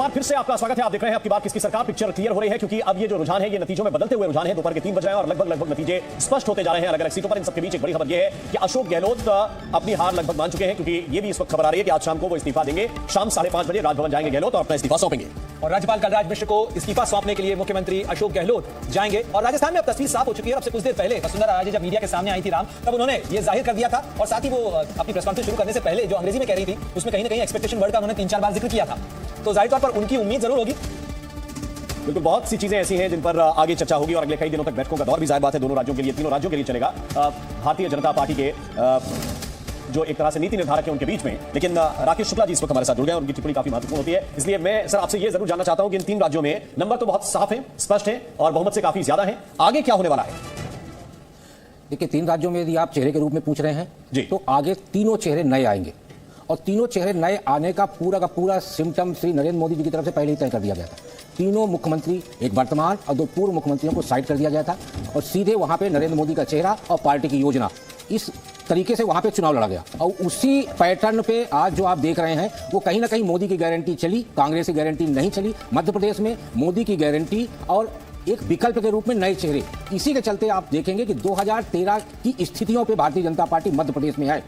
बार फिर से आपका स्वागत है। आप देख रहे हैं आपकी बात किसकी सरकार। पिक्चर क्लियर हो रही है क्योंकि अब ये जो रुझान है ये नतीजों में बदलते हुए रुझान है। दोपहर के 3 बज रहे हैं और लगभग नतीजे स्पष्ट होते जा रहे हैं अलग अलग सीटों पर। इन सबके बीच एक बड़ी खबर यह है कि अशोक गहलोत अपनी हार लगभग मान चुके हैं, क्योंकि ये भी इस वक्त खबर आ रही है कि आज शाम को वो इस्तीफा देंगे। शाम 5:30 बजे राजभवन जाएंगे गहलोत और अपना इस्तीफा सौंपेंगे। और राज्यपाल कलराज मिश्र को इस्तीफा सौंपने के लिए मुख्यमंत्री अशोक गहलोत जाएंगे। और राजस्थान में अब तस्वीर साफ हो चुकी है। अब से कुछ देर पहले वसुंधरा राजे जब मीडिया के सामने आई थी राम, तब उन्होंने ये जाहिर कर दिया था और साथ ही वो अपनी प्रेस कॉन्फ्रेंस शुरू करने से पहले जो अंग्रेजी में कह रही थी उसमें कहीं ना कहीं एक्सपेक्टेशन वर्ड का उन्होंने 3-4 बार जिक्र किया था। तो जाहिर तौर पर उनकी उम्मीद जरूर होगी। बिल्कुल, बहुत सी चीजें ऐसी हैं जिन पर आगे चर्चा होगी और अगले कई दिनों तक बैठकों का दौर भी जाहिर बात है दोनों राज्यों के लिए, तीनों राज्यों के लिए चलेगा। भारतीय जनता पार्टी के जो एक तरह से नीति निर्धारक है उनके बीच में, लेकिन राकेश शुक्ला जी इस वक्त हमारे साथ जुड़ गए और उनकी टिप्पणी काफी महत्वपूर्ण होती है। इसलिए मैं सर आपसे ये जरूर जानना चाहता हूं कि इन 3 राज्यों में नंबर तो बहुत साफ है, स्पष्ट है और बहुमत से काफी ज्यादा है, आगे क्या होने वाला है? देखिए, 3 राज्यों में यदि आप चेहरे के रूप में पूछ रहे हैं जी, तो आगे तीनों चेहरे नए आएंगे और तीनों चेहरे नए आने का पूरा सिम्टम श्री नरेंद्र मोदी जी की तरफ से पहले ही तय कर दिया गया था। तीनों मुख्यमंत्री, एक वर्तमान और 2 पूर्व मुख्यमंत्रियों को साइड कर दिया गया था और सीधे वहां पे नरेंद्र मोदी का चेहरा और पार्टी की योजना, इस तरीके से वहां पे चुनाव लड़ा गया। और उसी पैटर्न पे आज जो आप देख रहे हैं वो कहीं ना कहीं मोदी की गारंटी चली, कांग्रेस की गारंटी नहीं चली। मध्य प्रदेश में मोदी की गारंटी और एक विकल्प के रूप में नए चेहरे, इसी के चलते आप देखेंगे कि 2013 की स्थितियों पे भारतीय जनता पार्टी मध्य प्रदेश में है।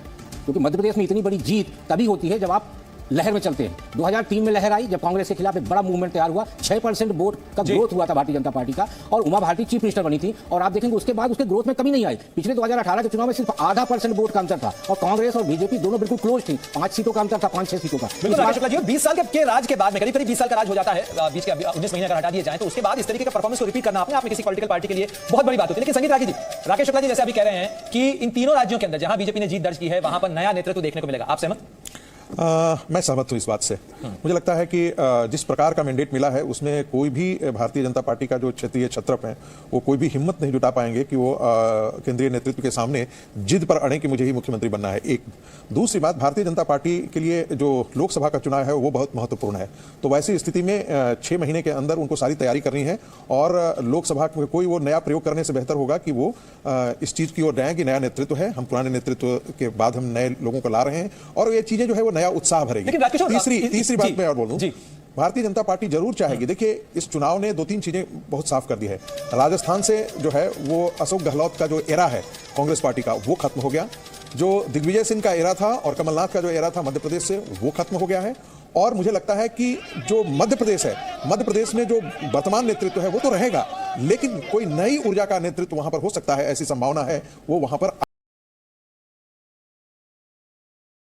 क्योंकि मध्य प्रदेश में इतनी बड़ी जीत तभी होती है जब आप लहर में चलते हैं। 2003 में लहर आई जब कांग्रेस के खिलाफ एक बड़ा मूवमेंट तैयार हुआ, 6% वोट का ग्रोथ हुआ था भारतीय जनता पार्टी का और उमा भारती चीफ मिनिस्टर बनी थी। और आप देखेंगे उसके बाद उसके ग्रोथ में कमी नहीं आई। पिछले 2018 के चुनाव में सिर्फ 0.5% वोट का अंतर था और कांग्रेस और बीजेपी दोनों बिल्कुल क्लोज थी। 5 सीटों का अंतर था, 5-6 सीटों का। 20 साल के राज के बाद में करीब 20 साल का राज हो जाता है, बीच के 19 महीने का हटा दिए जाए तो उसके बाद इस तरीके का परफॉर्मेंस को रिपीट करना अपने आप में किसी पॉलिटिकल पार्टी के लिए बहुत बड़ी बात होती है। लेकिन संगीत रागी जी, राकेश शुक्ला जी जैसे अभी कह रहे हैं कि इन तीनों राज्यों के अंदर जहां बीजेपी ने जीत दर्ज की है वहां पर नया नेतृत्व देखने को मिलेगा, आप सहमत? मैं सहमत हूं इस बात से। मुझे लगता है कि जिस प्रकार का मैंडेट मिला है उसमें कोई भी भारतीय जनता पार्टी का जो क्षेत्रीय छत्रप है वो कोई भी हिम्मत नहीं जुटा पाएंगे कि वो केंद्रीय नेतृत्व के सामने जिद पर अड़े कि मुझे ही मुख्यमंत्री बनना है। एक दूसरी बात, भारतीय जनता पार्टी के लिए जो लोकसभा का चुनाव है वो बहुत महत्वपूर्ण है। तो वैसी स्थिति में 6 महीने के अंदर उनको सारी तैयारी करनी है और लोकसभा में कोई वो नया प्रयोग करने से बेहतर होगा कि वो इस चीज की ओर जाएं कि नया नेतृत्व है, हम पुराने नेतृत्व के बाद हम नए लोगों को ला रहे हैं और ये चीजें जो है वो नया उत्साह भरेगी। तीसरी बात मैं और बोल दूं, भारतीय जनता पार्टी जरूर चाहेगी, देखिए इस चुनाव ने 2-3 चीजें बहुत साफ कर दी है। राजस्थान से जो है वो अशोक गहलोत का जो एरा है कांग्रेस पार्टी का वो खत्म हो गया। जो दिग्विजय सिंह का एरा था और कमलनाथ का जो एरा था मध्य प्रदेश से वो खत्म हो गया है। और मुझे लगता है कि जो मध्य प्रदेश है, मध्य प्रदेश में जो वर्तमान नेतृत्व है वो तो रहेगा, लेकिन कोई नई ऊर्जा का नेतृत्व वहां पर हो सकता है, ऐसी संभावना है, वो वहां पर